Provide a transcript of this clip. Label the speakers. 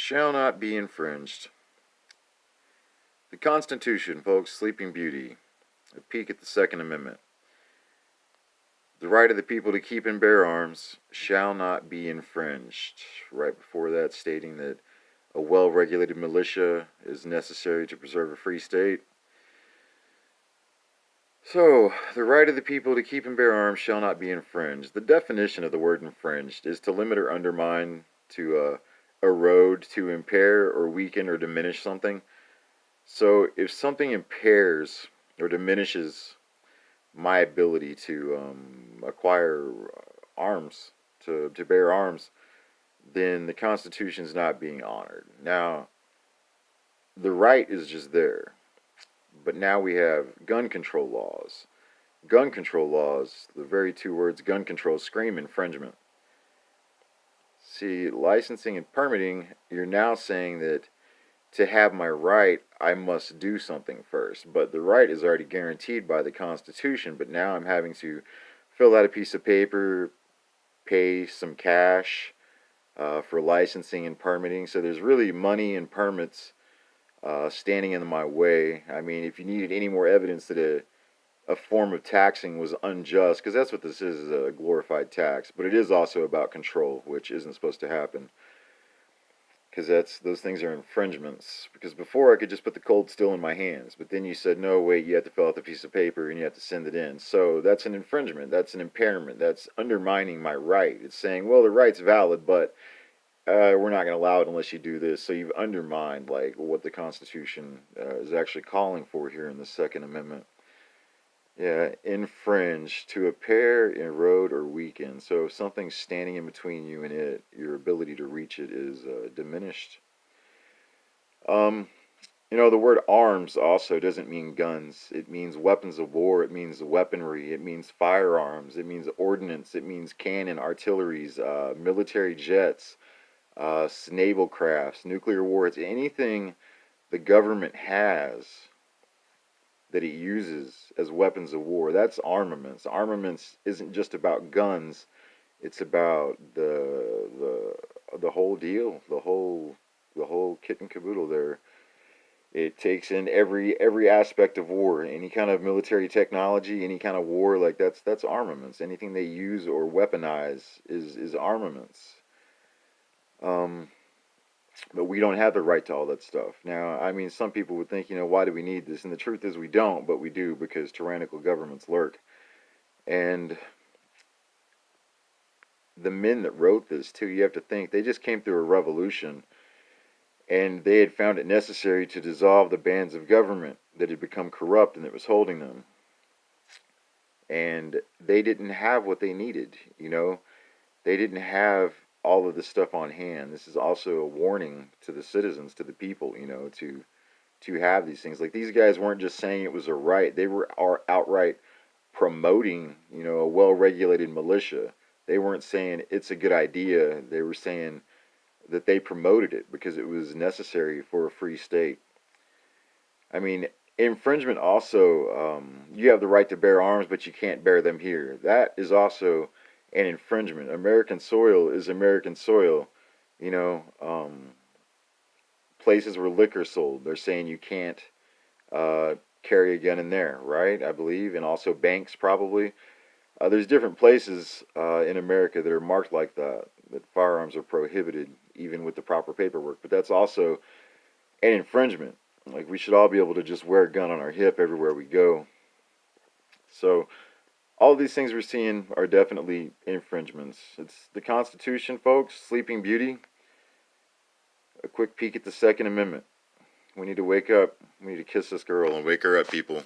Speaker 1: shall not be infringed. The Constitution, folks, Sleeping Beauty, a peek at the Second Amendment. The right of the people to keep and bear arms shall not be infringed. Right before that, stating that a well-regulated militia is necessary to preserve a free state. So, the right of the people to keep and bear arms shall not be infringed. The definition of the word infringed is to limit or undermine, to erode, to impair or weaken or diminish something. So, if something impairs or diminishes my ability to acquire arms, to bear arms, then the Constitution's not being honored. Now, the right is just there. But now we have gun control laws. Gun control laws, the very two words gun control, scream infringement. See, licensing and permitting, you're now saying that to have my right, I must do something first. But the right is already guaranteed by the Constitution, but now I'm having to fill out a piece of paper, pay some cash for licensing and permitting. So there's really money and permits standing in my way. I mean, if you needed any more evidence that a form of taxing was unjust, because that's what this is a glorified tax, but it is also about control, which isn't supposed to happen, because those things are infringements. Because before I could just put the cold steel in my hands, but then you said, no, wait, you have to fill out the piece of paper and you have to send it in. So that's an infringement, that's an impairment, that's undermining my right. It's saying, well, the right's valid, but we're not going to allow it unless you do this. So you've undermined like what the Constitution is actually calling for here in the Second Amendment. Yeah, infringe, to impair, erode, or weaken. So if something's standing in between you and it, your ability to reach it is diminished. The word arms also doesn't mean guns. It means weapons of war. It means weaponry. It means firearms. It means ordnance. It means cannon, artilleries, military jets, naval crafts, nuclear warheads, anything the government has that it uses as weapons of war. That's armaments. Armaments isn't just about guns. It's about the whole deal, the whole kit and caboodle there. It takes in every aspect of war, any kind of military technology, any kind of war, like that's armaments. Anything they use or weaponize is armaments. But we don't have the right to all that stuff. Now, I mean, some people would think, why do we need this? And the truth is we don't, but we do, because tyrannical governments lurk. And the men that wrote this, too, you have to think, they just came through a revolution, and they had found it necessary to dissolve the bands of government that had become corrupt and that was holding them. And they didn't have what they needed, They didn't have all of this stuff on hand. This is also a warning to the citizens, to the people, to have these things. Like, these guys weren't just saying it was a right. They were outright promoting, a well-regulated militia. They weren't saying it's a good idea. They were saying that they promoted it because it was necessary for a free state. I mean, infringement also, you have the right to bear arms, but you can't bear them here. That is also an infringement. American soil is American soil. Places where liquor sold, they're saying you can't carry a gun in there, right? I believe, and also banks probably. There's different places in America that are marked like that firearms are prohibited, even with the proper paperwork. But that's also an infringement. Like, we should all be able to just wear a gun on our hip everywhere we go. So all these things we're seeing are definitely infringements. It's the Constitution, folks. Sleeping Beauty. A quick peek at the Second Amendment. We need to wake up. We need to kiss this girl and wake her up, people.